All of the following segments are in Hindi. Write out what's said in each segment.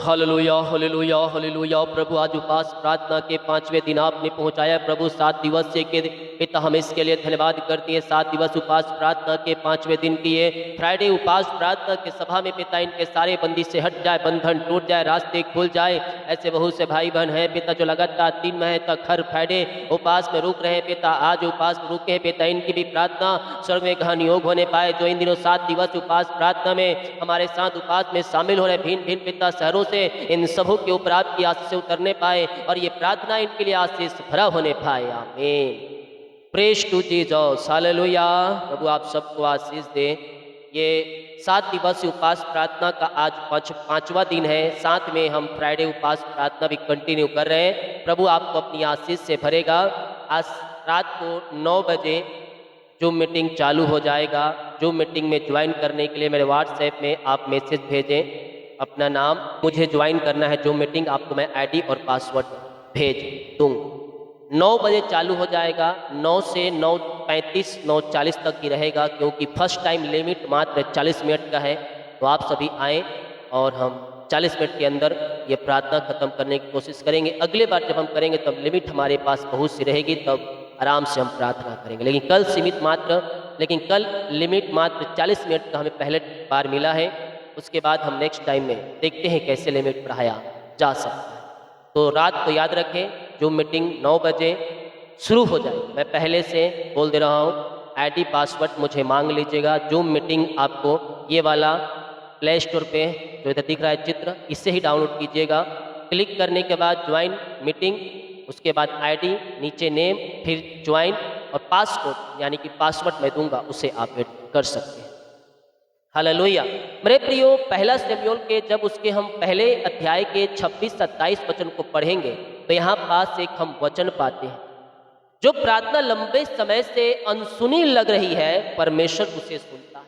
Hallelujah hallelujah hallelujah. प्रभु आज उपास प्रार्थना के 5वें दिन आपने पहुंचाया प्रभु 7 दिवस से के पिता हम इसके लिए धन्यवाद करते हैं। 7 दिवस उपास प्रार्थना के 5वें दिन की ये फ्राइडे उपास प्रार्थना के सभा में पिता इनके सारे बंदी से हट जाए, बंधन टूट जाए, रास्ते खुल जाए। ऐसे बहुत से भाई बहन हैं पिता जो लगातार 3 महीने तक हर फ्राइडे उपास में रुक रहे हैं पिता, आज उपास में रुके हैं पिता, इनकी भी प्रार्थना स्वर्ग में गहन योग होने पाए। जो इन दिनों 7 दिवस उपास प्रार्थना में हमारे साथ उपास में शामिल हो रहे भिन्न भिन्न पिता शहरों से, इन सबों के ऊपर आपकी आशीष से उतरने पाए और ये प्रार्थना इनके लिए आशीष भरा होने पाए। आमीन। Praise to Jesus. हालेलुया। प्रभु आप सबको आशीष दे। ये 7 दिवस उपास प्रार्थना का आज पांचवा दिन है। साथ में हम फ्राइडे उपास प्रार्थना भी कंटिन्यू कर रहे हैं। प्रभु आपको अपनी आशीष से भरेगा। आज रात को 9 बजे जूम मीटिंग चालू हो जाएगा। जूम मीटिंग में ज्वाइन करने के लिए मेरे व्हाट्सएप में आप मैसेज भेजें, अपना नाम, मुझे ज्वाइन करना है जूम मीटिंग, आपको मैं आईडी और पासवर्ड भेज दूँगा। 9 बजे चालू हो जाएगा, 9 से 9:35 9:40 तक ही रहेगा, क्योंकि फर्स्ट टाइम लिमिट मात्र 40 मिनट का है। तो आप सभी आएँ और हम 40 मिनट के अंदर ये प्रार्थना खत्म करने की कोशिश करेंगे। अगले बार जब हम करेंगे तब लिमिट हमारे पास बहुत सी रहेगी, तब आराम से हम प्रार्थना करेंगे। लेकिन कल लिमिट मात्र 40 मिनट का हमें पहले बार मिला है। उसके बाद हम नेक्स्ट टाइम में देखते हैं कैसे लिमिट बढ़ाया जा सकता है। तो रात को याद रखें जूम मीटिंग 9 बजे शुरू हो जाए। मैं पहले से बोल दे रहा हूँ, आईडी पासवर्ड मुझे मांग लीजिएगा। जूम मीटिंग आपको ये वाला प्ले स्टोर पे जो इधर दिख रहा है चित्र, इससे ही डाउनलोड कीजिएगा। क्लिक करने के बाद ज्वाइन मीटिंग, उसके बाद आईडी, नीचे नेम, फिर ज्वाइन और पासवर्ड यानी कि पासवर्ड मैं दूंगा, उसे आप ऐड कर सकते हैं। हालेलुया। मेरे प्रियो, पहला शमूएल के जब उसके हम पहले अध्याय के 26-27 वचन को पढ़ेंगे तो यहाँ पास एक हम वचन पाते हैं, जो प्रार्थना लंबे समय से अनसुनी लग रही है परमेश्वर उसे सुनता है।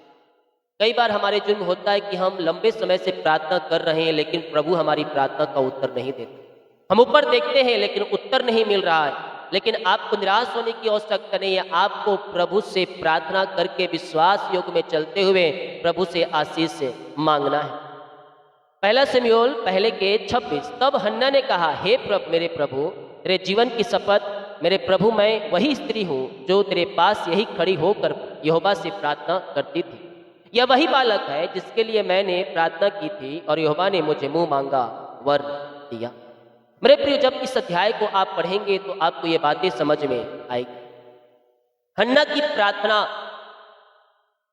कई बार हमारे जीवन में होता है कि हम लंबे समय से प्रार्थना कर रहे हैं लेकिन प्रभु हमारी प्रार्थना का उत्तर नहीं देते। हम ऊपर देखते हैं लेकिन उत्तर नहीं मिल रहा है। लेकिन आपको निराश होने की आवश्यकता नहीं है। आपको प्रभु से प्रार्थना करके विश्वास योग में चलते हुए प्रभु से आशीष से मांगना है। पहला शमूएल पहले के 26। तब हन्ना ने कहा, हे प्रभु, मेरे प्रभु, तेरे जीवन की शपथ, मेरे प्रभु, मैं वही स्त्री हूँ जो तेरे पास यही खड़ी होकर यहोवा से प्रार्थना करती थी। यह वही बालक है जिसके लिए मैंने प्रार्थना की थी और यहोवा ने मुझे मुंह मांगा वर दिया। मेरे प्रिय, जब इस अध्याय को आप पढ़ेंगे तो आपको ये बातें समझ में आएगी। हन्ना की प्रार्थना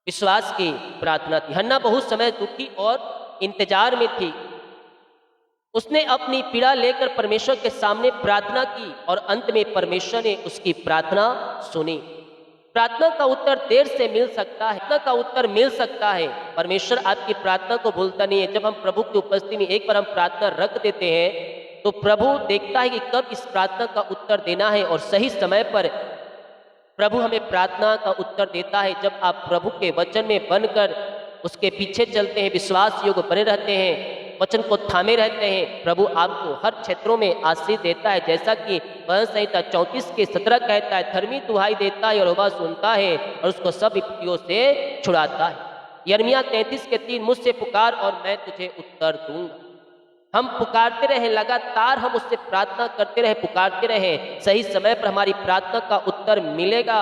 विश्वास की प्रार्थना थी। हन्ना बहुत समय दुखी और इंतजार में थी। उसने अपनी पीड़ा लेकर परमेश्वर के सामने प्रार्थना की और अंत में परमेश्वर ने उसकी प्रार्थना सुनी। प्रार्थना का उत्तर देर से मिल सकता है, प्रार्थना का उत्तर मिल सकता है। परमेश्वर आपकी प्रार्थना को भूलता नहीं है। जब हम प्रभु की उपस्थिति में एक बार हम प्रार्थना रख देते हैं तो प्रभु देखता है कि कब इस प्रार्थना का उत्तर देना है और सही समय पर प्रभु हमें प्रार्थना का उत्तर देता है। जब आप प्रभु के वचन में बनकर उसके पीछे चलते हैं, विश्वास योग बने रहते हैं, वचन को थामे रहते हैं, प्रभु आपको हर क्षेत्रों में आशीष देता है। जैसा कि भजन संहिता 34 के 17 कहता है, धर्मी दुहाई देता है और यहोवा सुनता है और उसको सब विपत्तियों से छुड़ाता है। यिर्मयाह 33 के 3, मुझसे पुकार और मैं तुझे उत्तर दूंगा। हम पुकारते रहे, लगातार हम उससे प्रार्थना करते रहे, पुकारते रहे, सही समय पर हमारी प्रार्थना का उत्तर मिलेगा।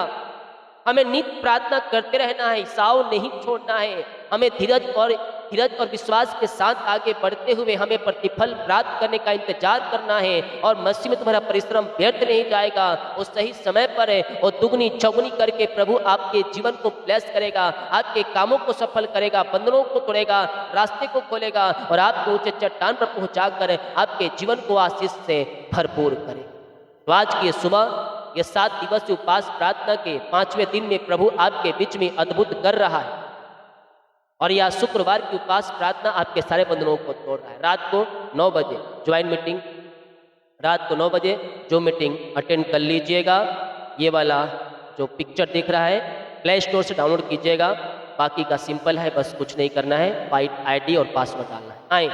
हमें नित्य प्रार्थना करते रहना है, हिसाब नहीं छोड़ना है। हमें धीरज और विश्वास के साथ आगे बढ़ते हुए हमें प्रतिफल प्राप्त करने का इंतजार करना है। और मसीह में तुम्हारा परिश्रम व्यर्थ नहीं जाएगा। वो सही समय पर है, वो दुगनी चौगुनी करके प्रभु आपके जीवन को ब्लेस करेगा, आपके कामों को सफल करेगा, बंधनों को तोड़ेगा, रास्ते को खोलेगा और आपको ऊंचे चट्टान पर पहुंचाकर आपके जीवन को आशीष से भरपूर करे। तो आज की सुबह ये 7 दिवसीय उपास प्रार्थना के 5वें दिन में प्रभु आपके बीच में अद्भुत कर रहा है और यह शुक्रवार की उपास प्रार्थना आपके सारे बंधनों को तोड़ रहा है। रात को 9 बजे ज्वाइन मीटिंग, रात को 9 बजे जो मीटिंग अटेंड कर लीजिएगा। ये वाला जो पिक्चर दिख रहा है प्ले स्टोर से डाउनलोड कीजिएगा। बाकी का सिंपल है, बस कुछ नहीं करना है, आईडी और पासवर्ड डालना है। आए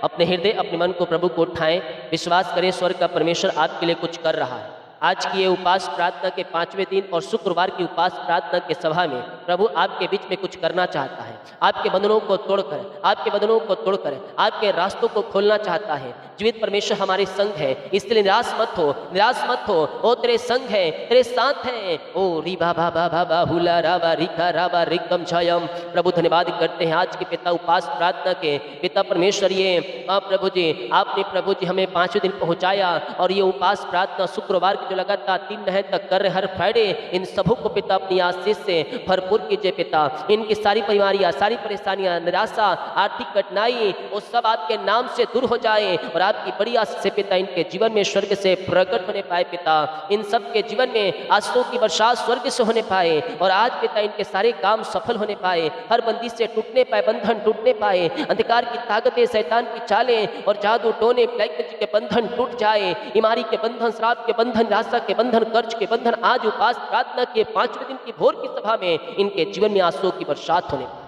अपने हृदय अपने मन को प्रभु को उठाएं, विश्वास करें स्वर्ग का परमेश्वर आपके लिए कुछ कर रहा है। आज की ये उपास प्रार्थना के 5वें दिन और शुक्रवार की उपास प्रार्थना के सभा में प्रभु आपके बीच में कुछ करना चाहता है, आपके बंधनों को तोड़कर, आपके बंधनों को तोड़कर आपके रास्तों को खोलना चाहता है। जीवित परमेश्वर हमारे संग है, इसलिए निराश मत हो, निराश मत हो। ओ तेरे संग है, तेरे साथ है। ओ री बा बा बा बा बा हुला राबा रिका राबा रिकम छयम। प्रभु धन्यवाद करते हैं आज के पिता उपास प्रार्थना के पिता परमेश्वर। ये प्रभु जी आपने प्रभु जी हमें 5वें दिन पहुंचाया और ये उपास प्रार्थना शुक्रवार की जो लगातार 3 महीने तक कर रहे हर फ्राइडे, इन सबों को पिता अपनी आशीष से भरपूर कीजिए पिता। इनकी सारी बीमारियां, सारी परेशानियां, निराशा, आर्थिक कठिनाई वो सब आपके नाम से दूर हो जाए और आपकी बड़ी आशीष से पिता इनके जीवन में स्वर्ग से प्रकट होने पाए पिता। इन सब के जीवन में आशीषों की वर्षा स्वर्ग से होने पाए और आज पिता इनके सारे काम सफल होने पाए, हर बंदी से टूटने पाए, बंधन टूटने पाए, अंधकार की ताकतें, शैतान की चालें और जादू टोने ब्लैक मैजिक के बंधन टूट जाए, बीमारी के बंधन, श्राप के बंधन, निराशा के बंधन, कर्ज के बंधन आज उपास प्रार्थना के 5वें दिन की भोर की सभा में इनके जीवन में आंसुओं की बरसात होने पाए।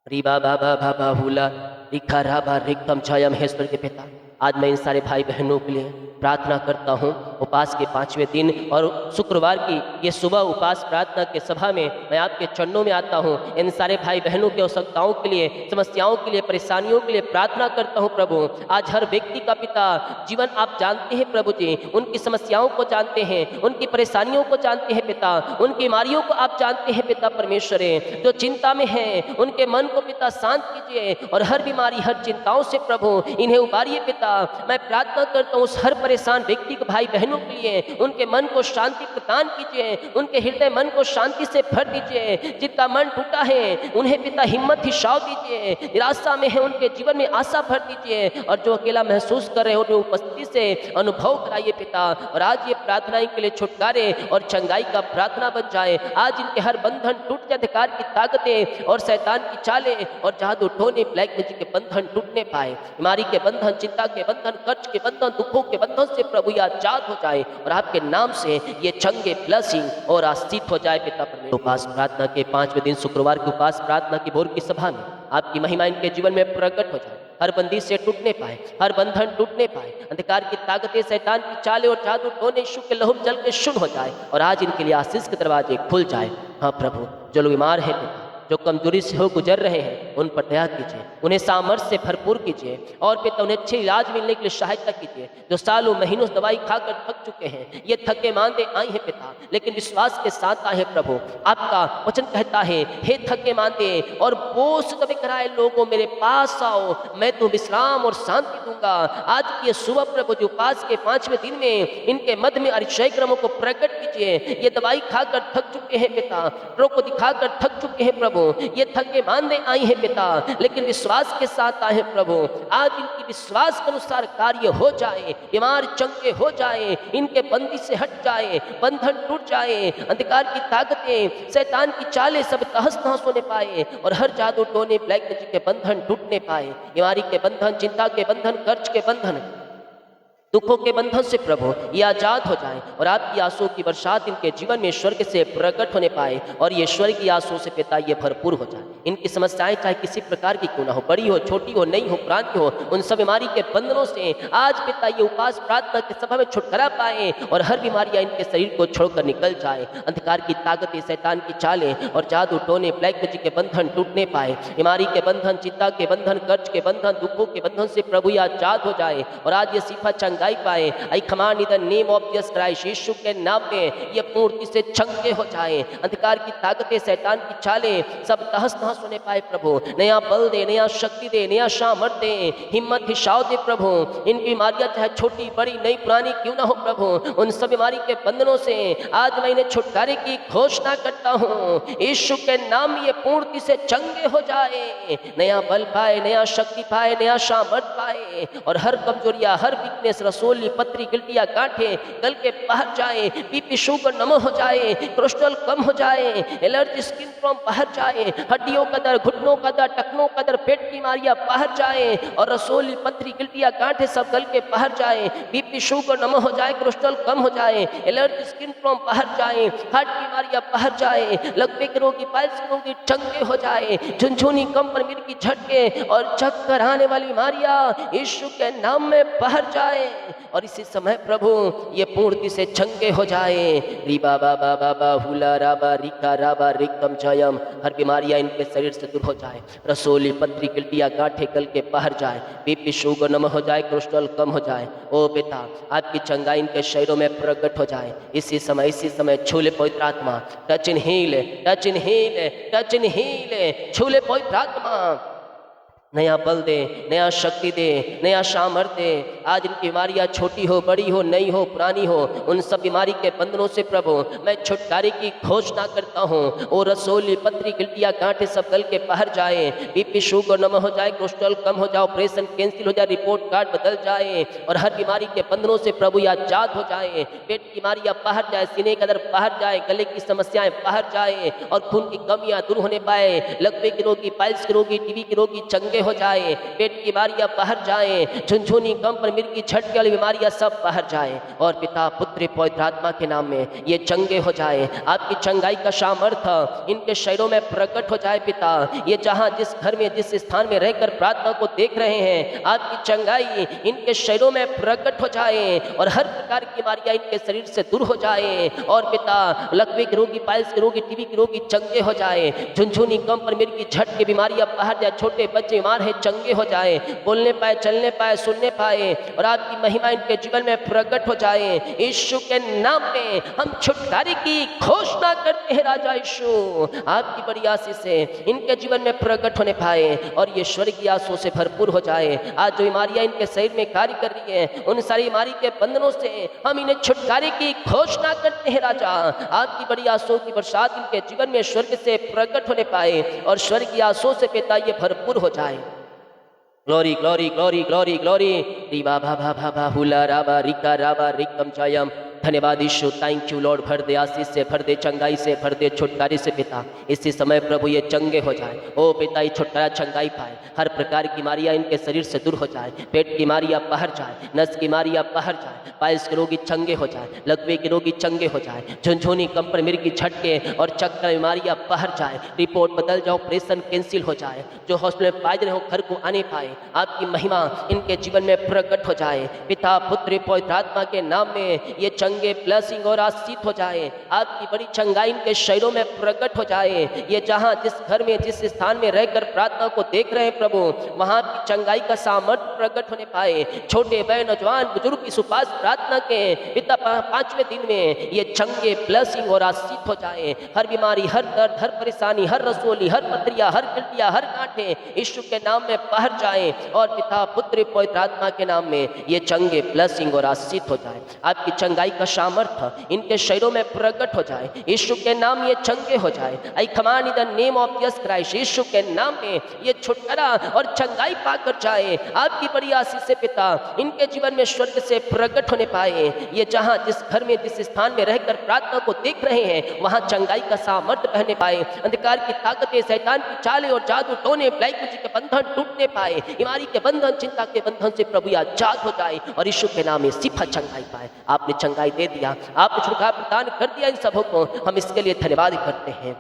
री बा बा बा बा बा हुला रिखा राबा रिकम छयम। हे स्वर्ग के पिता, आज मैं इन सारे भाई बहनों के लिए प्रार्थना करता हूँ। उपास के 5वें दिन और शुक्रवार की ये सुबह उपास प्रार्थना के सभा में मैं आपके चरणों में आता हूँ। इन सारे भाई बहनों की आवश्यकताओं के लिए, समस्याओं के लिए, परेशानियों के लिए प्रार्थना करता हूँ प्रभु। आज हर व्यक्ति का पिता जीवन आप जानते हैं प्रभु जी, उनकी समस्याओं को जानते हैं, उनकी परेशानियों को जानते हैं पिता, उनकी बीमारियों को आप जानते हैं पिता परमेश्वर। जो चिंता में है उनके मन को पिता शांत कीजिए और हर बीमारी, हर चिंताओं से प्रभु इन्हें उबारिए पिता। मैं प्रार्थना करता हूँ उस हर परेशान व्यक्ति को, भाई बहनों के लिए, उनके मन को शांति प्रदान कीजिए, उनके हृदय मन को शांति से भर दीजिए। जिनका मन टूटा है उन्हें पिता हिम्मत हिसाव दीजिए, निराशा में है उनके जीवन में आशा भर दीजिए और जो अकेला महसूस कर रहे हैं उन्हें उपस्थिति से अनुभव कराइए पिता। और आज ये प्रार्थना इनके लिए छुटकारे और चंगाई का प्रार्थना बन जाए। आज इनके हर बंधन टूट जाए, अधिकार की ताकतें और शैतान की चालें और जादू टोने ब्लैक मैजिक के बंधन टूटने पाए, बीमारी के बंधन, चिंता के बंधन, कर्ज के बंधन, दुखों के बंधन से प्रभु ये आजाद हो जाए और आपके नाम से ये चंगे ब्लेसिंग और आशीष हो जाए पिता परमेश्वर। उपास प्रार्थना के 5वें दिन शुक्रवार की उपास प्रार्थना की भोर की सभा में आपकी महिमा इनके जीवन में प्रकट हो जाए, हर बंदी से टूटने पाए, हर बंधन टूटने पाए, अंधकार की ताकतें, शैतान की चालें और जादू टोने यीशु के लहू जल के शून्य हो जाए और आज इनके लिए आशीष के दरवाजे खुल जाए। हाँ प्रभु, जो लोग बीमार हैं पिता, जो कमजोरी से हो गुजर रहे हैं, उन पर दया कीजिए, उन्हें सामर्थ्य से भरपूर कीजिए और पिता उन्हें अच्छे इलाज मिलने के लिए सहायता कीजिए। जो सालों महीनों से दवाई खाकर थक चुके हैं, ये थके मांदे आए हैं पिता, लेकिन विश्वास के साथ आए हैं प्रभु। आपका वचन कहता है, हे थके मांदे और बोझ दबे कराए लोगों, मेरे पास आओ, मैं तुम्हें विश्राम और शांति दूंगा। आज की ये सुबह प्रभु जो उपास के 5वें दिन में इनके मध्य में अतिशय क्रमों को प्रकट कीजिए। ये दवाई खाकर थक चुके हैं पिता, रोग को दिखाकर थक चुके हैं प्रभु, ये थके मानने आई हैं पिता, लेकिन विश्वास के साथ आए हैं प्रभु। आज इनकी विश्वास के अनुसार कार्य हो जाए, बीमार चंगे हो जाए, इनके बंदी से हट जाए, बंधन टूट जाए, अंधकार की ताकतें, शैतान की चालें सब तहस नहस होने पाए और हर जादू टोने ब्लैक मैजिक के बंधन टूटने पाए, बीमारी के बंधन, चिंता के बंधन, कर्ज के बंधन, दुखों के बंधन से प्रभु ये आजाद हो जाए और आपकी आंसुओं की बरसात इनके जीवन में स्वर्ग से प्रकट होने पाए और ये स्वर्ग की आंसुओं से पिता ये भरपूर हो जाए। इनकी समस्याएं चाहे किसी प्रकार की क्यों ना हो, बड़ी हो, छोटी हो, नई हो, पुरानी हो, उन सब बीमारी के बंधनों से आज पिता ये उपास प्रार्थना के सभा में छुटकारा पाए और हर बीमारियां इनके शरीर को छोड़कर निकल जाए। अंधकार की ताकतें, शैतान की चालें और जादू टोने ब्लैक मैजिक के बंधन टूटने पाए, बीमारी के बंधन, चिंता के बंधन, कर्ज के बंधन, दुखों के बंधन से प्रभु ये आजाद हो जाए और आज ये सिफा चंगाई पाए। I command in the name of Jesus Christ, Yeshu के नाम में ये पूर्ति से चंगे हो जाए। अंधकार की ताकतें, शैतान की चालें सब तहस नहस होने पाए प्रभु। नया बल दे, नया शक्ति दे, नया सामर्थ दे, हिम्मत हिसाव दे प्रभु। इनकी बीमारियां चाहे छोटी, बड़ी, नई, पुरानी क्यों ना हो प्रभु, उन सब बीमारी के बंधनों से आज मैं इन्हें छुटकारे की घोषणा करता हूँ। यीशु के नाम ये पूर्ति से चंगे हो जाए, नया बल पाए, नया शक्ति पाए, नया सामर्थ पाए और हर कमजोरियां, हर वीकनेस, रसोली, पत्री, गिल्टियां, गांठें गल के बाहर जाए, बीपी शुगर नम हो जाए, कोलेस्ट्रॉल कम हो जाए, एलर्जी, स्किन प्रॉब्लम बाहर जाए, हड्डियों का दर्द, घुटनों का दर्द, टखनों का दर्द, पेट की बीमारियां बाहर जाए और रसोली, पत्री, गिल्टियां, गांठें सब गल के बाहर जाए, बीपी शुगर नम हो जाए, कोलेस्ट्रॉल कम हो जाए, एलर्जी, स्किन प्रॉब्लम बाहर जाए, हार्ट की बीमारियां बाहर जाए, लकवे के रोगी, पाइल्स के रोगी चंगे हो जाए, झुनझुनी, कंपन, मिर्गी, झटके और चक्कर आने वाली बीमारियां यीशु के नाम में बाहर जाए और इसी समय प्रभु ये पूर्ति से चंगे हो जाए। रीबा बाबा बाबा हुला राबा रिका राबा रिकम जयम, हर बीमारियां इनके शरीर से दूर हो जाए। रसोली पथरी गिल्टियां गांठे गल के बाहर जाए, बीपी शुगर नम हो जाए, कोलेस्ट्रॉल कम हो जाए। ओ पिता आपकी चंगाई इनके शरीरों में प्रकट हो जाए। इसी समय छूले पवित्र आत्मा, touch and heal, touch and heal, touch and heal, छूले पवित्र आत्मा, नया बल दे, नया शक्ति दे, नया सामर्थ्य दे। आज इनकी बीमारियां छोटी हो, बड़ी हो, नई हो, पुरानी हो, उन सब बीमारी के बंधनों से प्रभु मैं छुटकारे की घोषणा करता हूँ। ओ रसोली पथरी गिल्टियां गांठे सब गल के बाहर जाए, बीपी शुगर नम हो जाए, कोलेस्ट्रॉल कम हो जाए, ऑपरेशन कैंसिल हो जाए, रिपोर्ट कार्ड बदल जाए और हर बीमारी के बंधनों से प्रभु आजाद हो जाए। पेट की बीमारियां बाहर जाए, सीने का दर्द बाहर जाए, गले की समस्याएं बाहर जाए और खून की कमियां दूर होने पाए। लकवे के रोगी, पाइल्स के रोगी, टीबी के रोगी चंगे हो जाए, पेट की बीमारियां बाहर जाए, झुनझुनी कंपन मिर्गी झटके वाली बीमारियां सब बाहर जाए और पिता पुत्र पवित्र आत्मा के नाम में ये चंगे हो जाए। आपकी चंगाई का सामर्थ्य इनके शरीरों में प्रकट हो जाए। पिता ये जहां जिस घर में जिस स्थान में रहकर प्रार्थना को देख रहे हैं, आपकी चंगाई इनके शरीरों में प्रकट हो जाए और हर प्रकार की बीमारियां इनके शरीर से दूर हो जाए और पिता लकवे के रोगी, पाइल्स के रोगी, टीबी के रोगी चंगे हो जाए, झुनझुनी कंपन मिर्गी झटके बीमारियां बाहर जाए, छोटे बच्चे बीमार है चंगे हो जाए, बोलने पाए, चलने पाए, सुनने पाए और आपकी महिमा इनके जीवन में प्रकट हो जाए। यीशु के नाम में हम छुटकारे की घोषणा करते हैं। राजा यीशु आपकी बड़ी आशीष से इनके जीवन में प्रकट होने पाए और ये स्वर्गीय आशीषों से भरपूर हो जाए। आज जो बीमारियां इनके शरीर में कार्य कर रही है, उन सारी बीमारी के बंधनों से हम इन्हें छुटकारे की घोषणा करते हैं। राजा आपकी बड़ी आशीषों की बरसात इनके जीवन में स्वर्ग से प्रकट होने पाए और स्वर्गीय आशीषों से पिता ये भरपूर हो जाए। Glory glory glory glory glory, Reeba भा भा भा भा हुला राबा रिका राबा रिकम जयम। धन्यवाद यीशु, थैंक यू लॉर्ड। भर दे आशीष से, भर दे चंगाई से, भर दे छुटकारे से पिता। इसी समय प्रभु ये चंगे हो जाए। ओ पिता ये छुटकारा चंगाई पाए, हर प्रकार की बीमारियां इनके शरीर से दूर हो जाए, पेट की बीमारियां बाहर जाए, नस की बीमारियां बाहर जाए, पाइल्स के रोगी चंगे हो जाए, लकवे के रोगी चंगे हो जाए, झुनझुनी कंपन मिर्गी झटके और चक्कर बीमारियां बाहर जाए, रिपोर्ट बदल जाए, ऑपरेशन कैंसिल हो जाए, जो हॉस्पिटल में पाए हो घर को आने पाए। आपकी महिमा इनके जीवन में प्रकट हो जाए। पिता पुत्र पवित्र आत्मा के नाम में ये चंगे ब्लेसिंग और आशीष हो जाए। आपकी बड़ी चंगाई इनके शरीरों में प्रकट हो जाए। ये जहां जिस घर में जिस स्थान में रहकर प्रार्थना को देख रहे हैं प्रभु, वहां की चंगाई का सामर्थ्य प्रकट होने पाए। छोटे बड़े नौजवान बुजुर्ग इस उपवास प्रार्थना के पिता 5वें दिन में ये चंगे ब्लेसिंग और आशीष हो जाए। हर बीमारी, हर दर्द, हर परेशानी, हर रसोली, हर पथरिया, हर गिल्टियां, हर गांठे यीशु के नाम में बाहर जाए और पिता पुत्र पवित्र आत्मा के नाम में ये चंगे ब्लेसिंग और आशीष हो जाए। आपकी चंगाई का सामर्थ्य इनके शरीरों में प्रकट हो जाए। यीशु के नाम ये चंगे हो जाए। I command in the name of Jesus Christ, Yeshu के नाम में ये छुटकारा और चंगाई पाकर जाए। आपकी बड़ी आशीष से पिता इनके जीवन में स्वर्ग से प्रकट होने पाए। ये जहां जिस घर में जिस स्थान में रहकर प्रार्थना को देख रहे हैं, वहां चंगाई का सामर्थ्य बहने पाए। अंधकार की ताकतें, शैतान की चालें और जादू टोने, ब्लैक मैजिक के बंधन टूटने पाए। बीमारी के बंधन, चिंता के बंधन से प्रभु आजाद हो जाए और यीशु के नाम में सिफा चंगाई पाए। आपने चंगाई दे दिया, आपने छुटकारा प्रदान कर दिया। इन सबों को हम इसके लिए धन्यवाद करते हैं।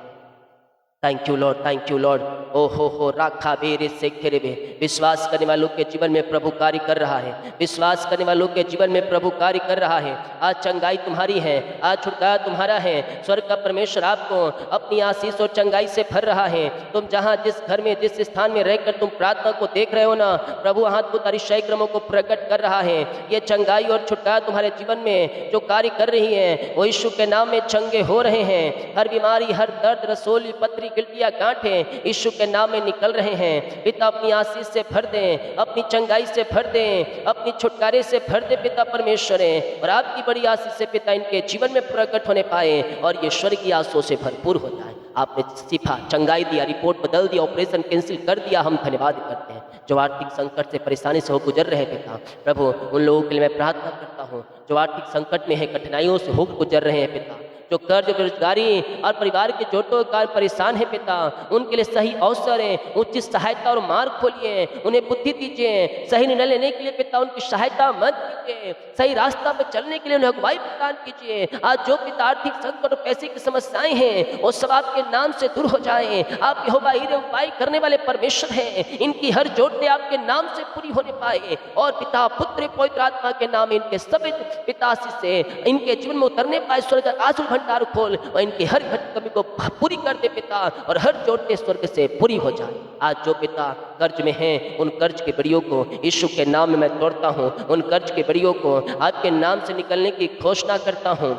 Thank you lord, thank you lord. ओ हो राखा बेरे से खेरेबे। विश्वास करने वालों के जीवन में प्रभु कार्य कर रहा है। विश्वास करने वालों के जीवन में प्रभु कार्य कर रहा है। आज चंगाई तुम्हारी है, आज छुटकारा तुम्हारा है। स्वर्ग का परमेश्वर आपको अपनी आशीष और चंगाई से भर रहा है। तुम जहां जिस घर में जिस स्थान में रहकर तुम प्रार्थना को देख रहे हो ना, प्रभु अद्भुत अतिशय क्रमों को प्रकट कर रहा है। ये चंगाई और छुटकारा तुम्हारे जीवन में जो कार्य कर रही है, वो यीशु के नाम में चंगे हो रहे हैं। हर बीमारी, हर दर्द, रसोली, पथरी, गिल्टियां, गांठे यीशु के नाम में निकल रहे हैं। पिता अपनी आशीष से भर दें, अपनी चंगाई से भर दें, अपनी छुटकारे से भर दे पिता परमेश्वर है। और आपकी बड़ी आशीष से पिता इनके जीवन में प्रकट होने पाए और ये स्वर्गीय आशीषों से भरपूर हो जाए। आपने सिफा चंगाई दिया, रिपोर्ट बदल दिया, ऑपरेशन कैंसिल कर दिया। हम धन्यवाद करते हैं। जो आर्थिक संकट से परेशानी से हो गुजर रहे पिता, प्रभु उन लोगों के लिए मैं प्रार्थना करता हूँ जो आर्थिक संकट में है, कठिनाइयों से हो गुजर रहे हैं पिता, जो कर्ज बेरोजगारी और परिवार के जोटों का परेशान है पिता, उनके लिए सही अवसर है, उचित सहायता और मार्ग खोलिए, उन्हें बुद्धि दीजिए, सही निर्णय लेने के लिए पिता उनकी सहायता मत कीजिए, सही रास्ता पर चलने के लिए उन्हें अगुवाई प्रदान कीजिए। आज जो पिता आर्थिक संकट और पैसे की समस्याएं हैं वो सब आपके नाम से दूर हो जाए। आप यहोवा हीरे उपाय करने वाले परमेश्वर हैं, इनकी हर जोड़ते आपके नाम से पूरी होने पाए और पिता पुत्र पवित्र आत्मा के नाम इनके सभी पिता आशीष से इनके जीवन में उतरने पाए। स्वर्ग आंसू भंडार खोल और इनकी हर कमी को पूरी कर दे पिता, और हर जोड़ते स्वर्ग से पूरी हो जाए। आज जो पिता कर्ज में हैं उन कर्ज के बड़ियों को यीशु के नाम में मैं तोड़ता हूँ, उन कर्ज के बड़ियों को आपके नाम से निकलने की घोषणा करता हूँ।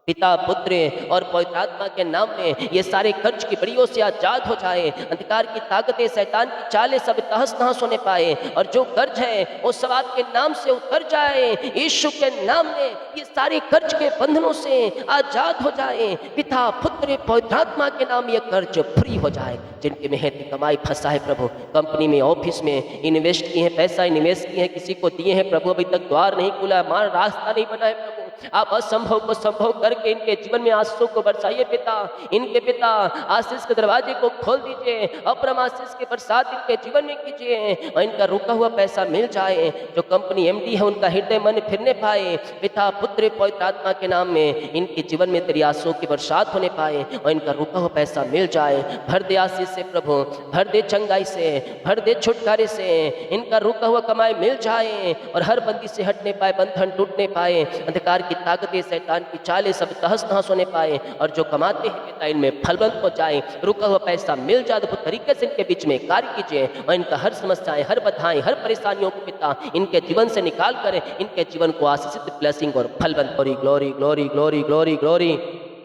पिता पुत्र और पवित्र आत्मा के नाम में ये सारे कर्ज की बड़ियों से आजाद हो जाए। अंधकार की ताकतें, शैतान की चालें सब तहस नहस होने पाए और जो कर्ज है वो सब आपके नाम से उतर जाए। यीशु के नाम में ये सारे कर्ज के बंधनों से आजाद हो जाए। पिता पुत्र पवित्र आत्मा के नाम ये कर्ज फ्री हो जाए। जिनकी मेहनत कमाई फंसा है प्रभु, कंपनी में ऑफिस में इन्वेस्ट किए हैं, पैसा इन्वेस्ट किए हैं, किसी को दिए हैं प्रभु, अभी तक द्वार नहीं खुला, मार रास्ता नहीं बना है प्रभु, आप असंभव को संभव करके इनके जीवन में आशीषों को बरसाइए पिता। इनके पिता आशीष के दरवाजे को खोल दीजिए, अपरम आशीष की बरसात इनके जीवन में कीजिए और इनका रुका हुआ पैसा मिल जाए। जो कंपनी एमडी है उनका हृदय मन फिरने पाए। पिता पुत्र पवित्र आत्मा के नाम में इनके जीवन में तेरी आशीषों की बरसात होने पाए और इनका रुका हुआ पैसा मिल जाए। भर दे आशीष से प्रभु, भर दे चंगाई से, भर दे छुटकारे से, इनका रुका हुआ कमाई मिल जाए और हर बंदी से हटने पाए, बंधन टूटने पाए, अंधकार की ताकतें, शैतान की चालें सब तहस नहस होने पाए और जो कमाते हैं पिता इनमें फलवंत हो जाए, रुका हुआ पैसा मिल जाए। अद्भुत तरीके से इनके बीच में कार्य कीजिए और इनका हर समस्याएं, हर बाधाएं, हर परेशानियों को पिता इनके जीवन से निकाल कर इनके जीवन को आशीषित, ब्लेसिंग और फलवंत। Glory glory glory glory glory glory.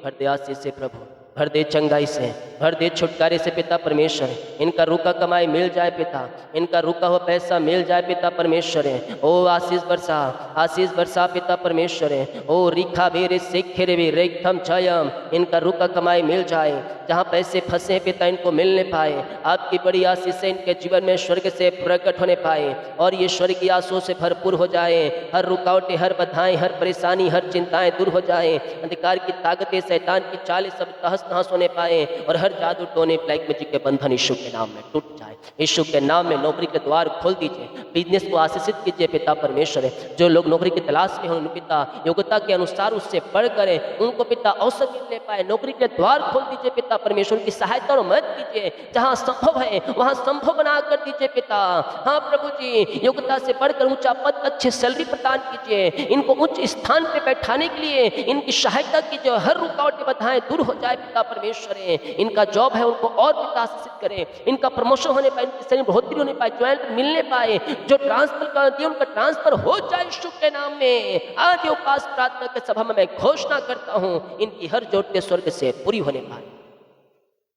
भर दे आशीष से प्रभु, भर दे चंगाई से, भर दे छुटकारे से पिता परमेश्वर। इनका रुका कमाई मिल जाए पिता, इनका रुका हुआ पैसा मिल जाए पिता परमेश्वर। ओ आशीष बरसा, आशीष बरसा पिता परमेश्वर। ओ रिखा बेरे सेखेरे वे रेखम छायम, इनका रुका कमाई मिल जाए। जहाँ पैसे फंसे हैं पिता इनको मिलने पाए। आपकी बड़ी आशीष से इनके जीवन में स्वर्ग से प्रकट होने पाए और ये स्वर्ग की आशीषों से भरपूर हो जाए। हर रुकावटें, हर बाधाएं, हर परेशानी, हर चिंताएं दूर हो जाए। अंधकार की ताकतें, शैतान की चालें सब तहस नहस होने पाए और हर जादू टोने, ब्लैक मैजिक के बंधन यीशु के नाम में टूट जाए। यीशु के नाम में नौकरी के द्वार खोल दीजिए, बिजनेस को आशीषित कीजिए पिता परमेश्वर। जो लोग नौकरी की तलाश में हों पिता, योग्यता के अनुसार उससे बढ़ करें, उनको पिता अवसर मिलने पाए। नौकरी के द्वार खोल दीजिए पिता परमेश्वर, की सहायता और मदद कीजिए। जहाँ संभव है वहाँ संभव बना कर दीजिए पिता। हाँ प्रभु जी, योग्यता से बढ़कर ऊंचा पद, अच्छी सैलरी प्रदान कीजिए। इनको उच्च स्थान पे बैठाने के लिए इनकी सहायता कीजिए। हर रुकावटें, बाधाएं दूर हो जाए पिता परमेश्वर। इनका जॉब है उनको और पिता आशीषित करें, इनका प्रमोशन होने पाए, इनकी सैलरी बढ़ोतरी होने पाए, ज्वाइंट मिलने पाए। जो ट्रांसफर कर दिए उनका ट्रांसफर हो जाए यीशु के नाम में। आज ये उपास प्रार्थना के सभा में मैं घोषणा करता हूँ, इनकी हर जोड़ते स्वर्ग से पूरी होने पाए।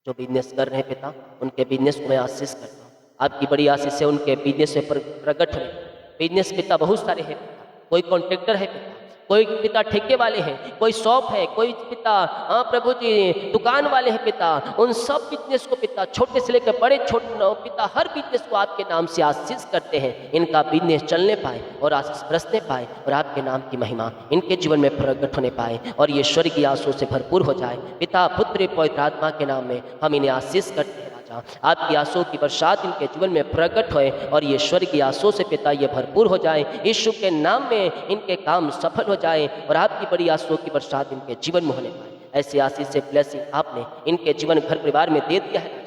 जो बिजनेस कर रहे हैं पिता, उनके बिजनेस को मैं आशीष करता हूँ। आपकी बड़ी आशीष से उनके बिजनेस में प्रकट हो। बिजनेस पिता बहुत सारे हैं, कोई कॉन्ट्रैक्टर है पिता, कोई पिता ठेके वाले हैं, कोई शॉप है, कोई पिता हाँ प्रभु जी दुकान वाले हैं पिता। उन सब बिजनेस को पिता, छोटे से लेकर बड़े छोटे पिता, हर बिजनेस को आपके नाम से आशीष करते हैं। इनका बिजनेस चलने पाए और आशीष बरसने पाए और आपके नाम की महिमा इनके जीवन में प्रकट होने पाए और ये स्वर्गीय आशीषों से भरपूर हो जाए। पिता पुत्र पवित्र आत्मा के नाम में हम इन्हें आशीष करते हैं। आपकी आशीषों की बरसात इनके जीवन में प्रकट होए और ये स्वर्गीय आशीषों से पिता ये भरपूर हो जाए। यीशु के नाम में इनके काम सफल हो जाए और आपकी बड़ी आशीषों की बरसात इनके जीवन में होने पाए। ऐसी आशीष से ब्लेसिंग आपने इनके जीवन घर परिवार में दे दिया है।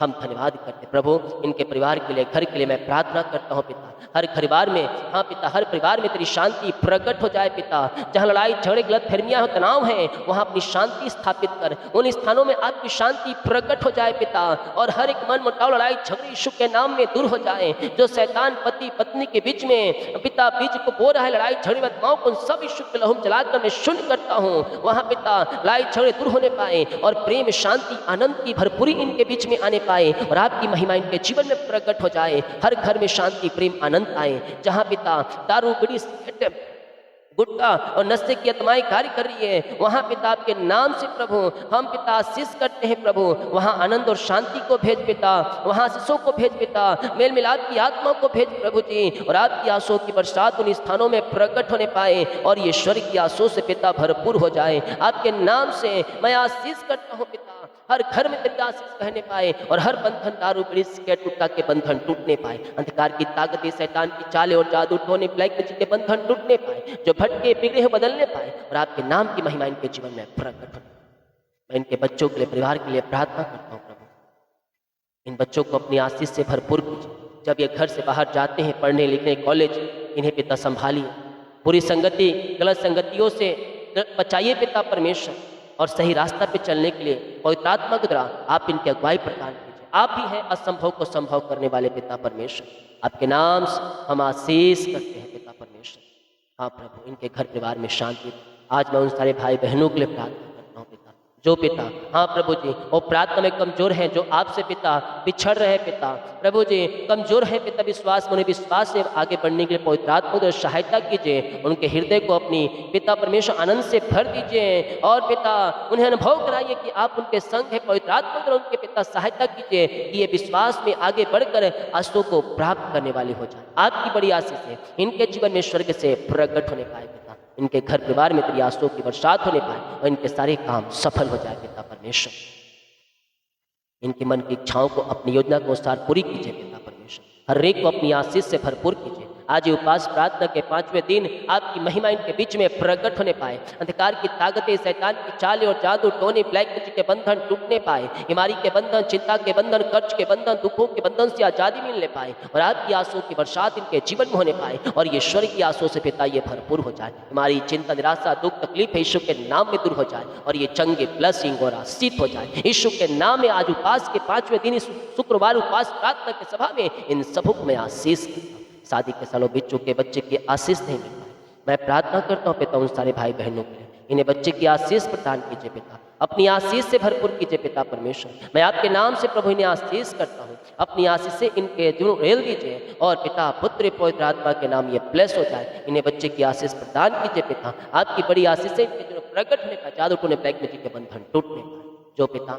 हम धन्यवाद करते प्रभु। इनके परिवार के लिए, घर के लिए मैं प्रार्थना करता हूँ पिता, हर परिवार में हाँ पिता, हर परिवार में तेरी शांति प्रकट हो जाए पिता। जहाँ लड़ाई झगड़े, गलत फहमियाँ, तनाव है, वहाँ अपनी शांति स्थापित कर। उन स्थानों में आपकी शांति प्रकट हो जाए पिता और हर एक मन मुटाव, लड़ाई झगड़े यीशु के नाम में दूर हो जाए। जो शैतान पति पत्नी के बीच में पिता बीज को बो रहा है, लड़ाई झगड़े बदमाव को, सब यीशु के लहू जलाकर मैं शून्य करता हूँ। वहाँ पिता लड़ाई झगड़े दूर होने पाए और प्रेम, शांति, आनंद की भरपूरी इनके बीच में आने पाए और आपकी महिमा इनके जीवन में प्रकट हो जाए। हर घर में शांति, प्रेम, आनंद आए। जहां पिता दारू, बीड़ी, सिगरेट, गुटखा और नशे की आत्माएं कार्य कर रही है, वहाँ पिता आपके नाम से प्रभु हम पिता आशीष करते हैं प्रभु, वहाँ आनंद और शांति को भेज पिता, वहाँ आशीषों को भेज पिता, मेल मिलाप की आत्मा को भेज प्रभु जी, और आपकी आंसुओं की बरसात उन स्थानों में प्रकट होने पाए और ये स्वर्ग की आंसुओं से पिता भरपूर हो जाए। आपके नाम से मैं आशीष करता हूँ पिता, हर घर में तेरी आशीष कहने पाए और हर बंधन दारू बीड़ी सिगरेट गुटखा के बंधन टूटने पाए, अंधकार की ताकतें शैतान की चालें और जादू टोने ब्लैक मैजिक के बंधन टूटने पाए, जो भटके बिगड़े हुए बदलने पाए और आपके नाम की महिमा इनके जीवन में प्रकट हो। मैं इनके बच्चों के लिए परिवार के लिए प्रार्थना करता हूँ प्रभु, इन बच्चों को अपनी आशीष से भरपूर कीजिए। जब ये घर से बाहर जाते हैं पढ़ने लिखने कॉलेज, इन्हें पिता संभालिए, बुरी संगति गलत संगतियों से बचाइए पिता परमेश्वर, और सही रास्ता पे चलने के लिए पवित्र आत्मा के द्वारा आप इनकी अगुवाई प्रदान कीजिए। आप ही हैं असंभव को संभव करने वाले पिता परमेश्वर, आपके नाम से हम आशीष करते हैं पिता परमेश्वर। हाँ प्रभु, इनके घर परिवार में शांति। आज मैं उन सारे भाई बहनों के लिए प्रार्थना करता हूँ पिता, जो पिता हाँ प्रभु जी वो प्रार्थना में कमजोर हैं, जो आपसे पिता पिछड़ रहे पिता प्रभु जी कमजोर है पिता, विश्वास में उन्हें विश्वास से आगे बढ़ने के लिए पवित्र आत्मा को सहायता कीजिए, उनके हृदय को अपनी पिता परमेश्वर आनंद से भर दीजिए, और पिता उन्हें अनुभव कराइए कि आप उनके संग है। पवित्र आत्मा को उनके पिता सहायता कीजिए कि ये विश्वास में आगे बढ़कर आंसुओं को प्राप्त करने वाले हो जाए। आपकी बड़ी आशीष है इनके जीवन में स्वर्ग से प्रकट होने पाए पिता, इनके घर परिवार में तेरी आंसुओं की बरसात होने पाए और इनके सारे काम सफल हो जाए पिता परमेश्वर। इनके मन की इच्छाओं को अपनी योजना के अनुसार पूरी कीजिए पिता परमेश्वर, हर एक को अपनी आशीष से भरपूर कीजिए। आज ये उपवास प्रार्थना के 5वें दिन आपकी महिमा इनके बीच में प्रकट होने पाए, अंधकार की ताकतें शैतान की चालें और जादू टोने ब्लैक मैजिक के बंधन टूटने पाए, बीमारी के बंधन चिंता के बंधन कर्ज के बंधन दुखों के बंधन से आजादी मिलने पाए और आपकी आंसुओं की बरसात इनके जीवन में होने पाए और ये स्वर्ग की आंसुओं से पिता ये भरपूर हो जाए। हमारी चिंता निराशा दुख तकलीफ यीशु के नाम में दूर हो जाए और ये चंगे ब्लेसिंग और आशीष हो जाए यीशु के नाम में। आज उपवास के 5वें दिन इस शुक्रवार उपवास प्रार्थना के सभा में इन सबको मैं आशीष शादी के सालों बीत चुके बच्चे की आशीष नहीं मिल पाए, मैं प्रार्थना करता हूँ पिता उन सारे भाई बहनों के लिए, इन्हें बच्चे की आशीष प्रदान कीजिए पिता, अपनी आशीष से भरपूर कीजिए पिता परमेश्वर। मैं आपके नाम से प्रभु इन्हें आशीष करता हूँ, अपनी आशीष से इनके दिनों रेल दीजिए और पिता पुत्र पवित्र आत्मा के नाम ये ब्लेस हो जाए। इन्हें बच्चे की आशीष प्रदान कीजिए पिता, आपकी बड़ी आशीष से इनके दिनों प्रकट होने का जादू टोने ब्लैक मैजिक के बंधन टूटने पाए। जो पिता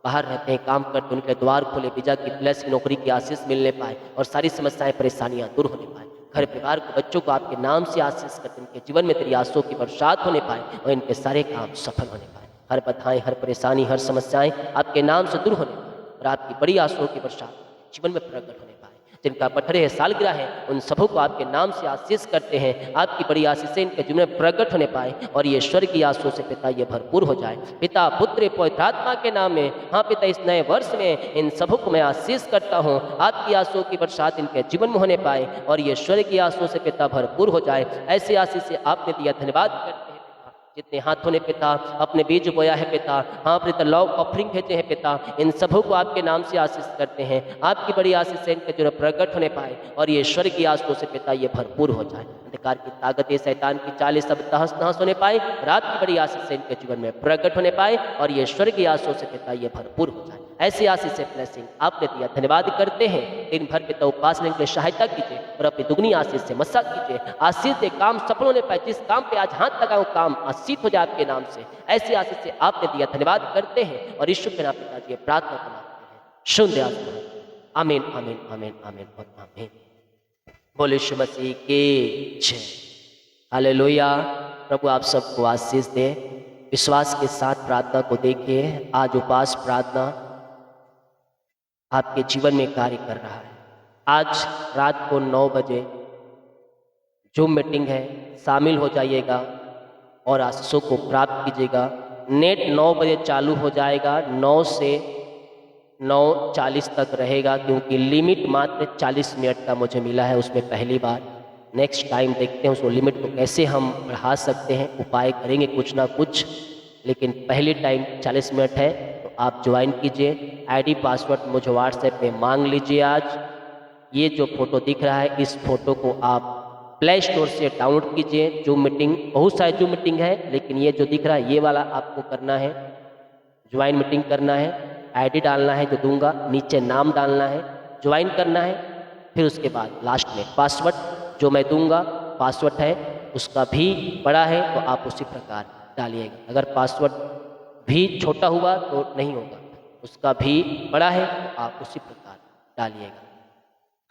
बाहर रहते हैं काम करते उनके द्वार खोले, वीजा की ब्लेस नौकरी की आशीष मिलने पाए और सारी समस्याएं परेशानियां दूर होने पाए। घर परिवार को बच्चों को आपके नाम से आशीष करते इनके जीवन में तेरी आंसुओं की बरसात होने पाए और इनके सारे काम सफल होने पाए। हर बाधाएं हर परेशानी हर समस्याएं आपके नाम से दूर होने पाए और आपकी बड़ी आंसुओं की बरसात जीवन में प्रकट होने पाए। जिनका पठरे है सालगिरह है उन सबों को आपके नाम से आशीष करते हैं, आपकी बड़ी आशीष से इनके जीवन में प्रकट होने पाए और ये स्वर्ग की आंसुओं से पिता ये भरपूर हो जाए। पिता पुत्र पवित्र आत्मा के नाम में हाँ पिता इस नए वर्ष में इन सबों को मैं आशीष करता हूँ, आपकी आंसुओं की बरसात इनके जीवन में होने पाए और ये स्वर्ग की आंसुओं से पिता भरपूर हो जाए। ऐसी आशीष से आपने दिया, धन्यवाद करते हैं। जितने हाथों ने पिता अपने बीज बोया है पिता, हाँ पिता लव ऑफरिंग भेजे हैं पिता, इन सबों को आपके नाम से आशीष करते हैं, आपकी बड़ी आशीष से इनके जो प्रकट होने पाए और ये स्वर्ग की आंसुओं से पिता ये भरपूर हो जाए। अंधकार की ताकतें शैतान की चालें सब तहस नहस होने पाए और आपकी बड़ी आशीष से इनके जीवन में प्रकट होने पाए और ये स्वर्ग की आंसुओं से पिता ये भरपूर हो जाए। ऐसी आशीष से ब्लेसिंग आपने दिया, धन्यवाद करते हैं। दिन भर पिता उपासना के लिए सहायता कीजिए और अपनी दुगनी आशीष से मसा कीजिए। आशीष से काम सफल होने पाए, जिस काम पे आज हाथ लगाओ काम आशीष हो जाए आपके नाम से। ऐसी आशीष से आपने दिया, धन्यवाद करते हैं और ईश्वर के नाम पिताजी प्रार्थना करते हैं। सुन दे आमीन आमीन आमीन आमीन और आमीन। बोले यीशु मसीह की जय, हालेलुया। प्रभु आप सबको आशीष दे। विश्वास के साथ प्रार्थना को देखिए। आज उपवास प्रार्थना आपके जीवन में कार्य कर रहा है। आज रात को 9 बजे जूम मीटिंग है, शामिल हो जाइएगा और आशीषों को प्राप्त कीजिएगा। नेट 9 बजे चालू हो जाएगा, 9 से 9:40 तक रहेगा, क्योंकि लिमिट मात्र 40 मिनट का मुझे मिला है उसमें पहली बार। नेक्स्ट टाइम देखते हैं उसको लिमिट को कैसे हम बढ़ा सकते हैं, उपाय करेंगे कुछ ना कुछ, लेकिन पहली टाइम 40 मिनट है। तो आप ज्वाइन कीजिए। आईडी पासवर्ड मुझे व्हाट्सएप पे मांग लीजिए। आज ये जो फोटो दिख रहा है इस फोटो को आप प्ले स्टोर से डाउनलोड कीजिए। जूम मीटिंग, बहुत सारे जूम मीटिंग है, लेकिन ये जो दिख रहा है ये वाला आपको करना है, ज्वाइन मीटिंग करना है। आईडी डालना है जो दूंगा, नीचे नाम डालना है, ज्वाइन करना है, फिर उसके बाद लास्ट में पासवर्ड जो मैं दूंगा पासवर्ड है उसका भी बड़ा है तो आप उसी प्रकार डालिएगा। अगर पासवर्ड भी छोटा हुआ तो नहीं होगा, उसका भी बड़ा है तो आप उसी प्रकार डालिएगा।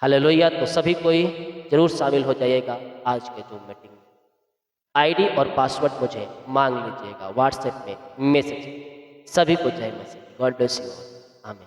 हालेलुया। तो सभी कोई जरूर शामिल हो जाइएगा आज के जूम मीटिंग में। आईडी और पासवर्ड मुझे मांग लीजिएगा व्हाट्सएप में मैसेज। सभी को जय मसीह। God bless you. आमीन।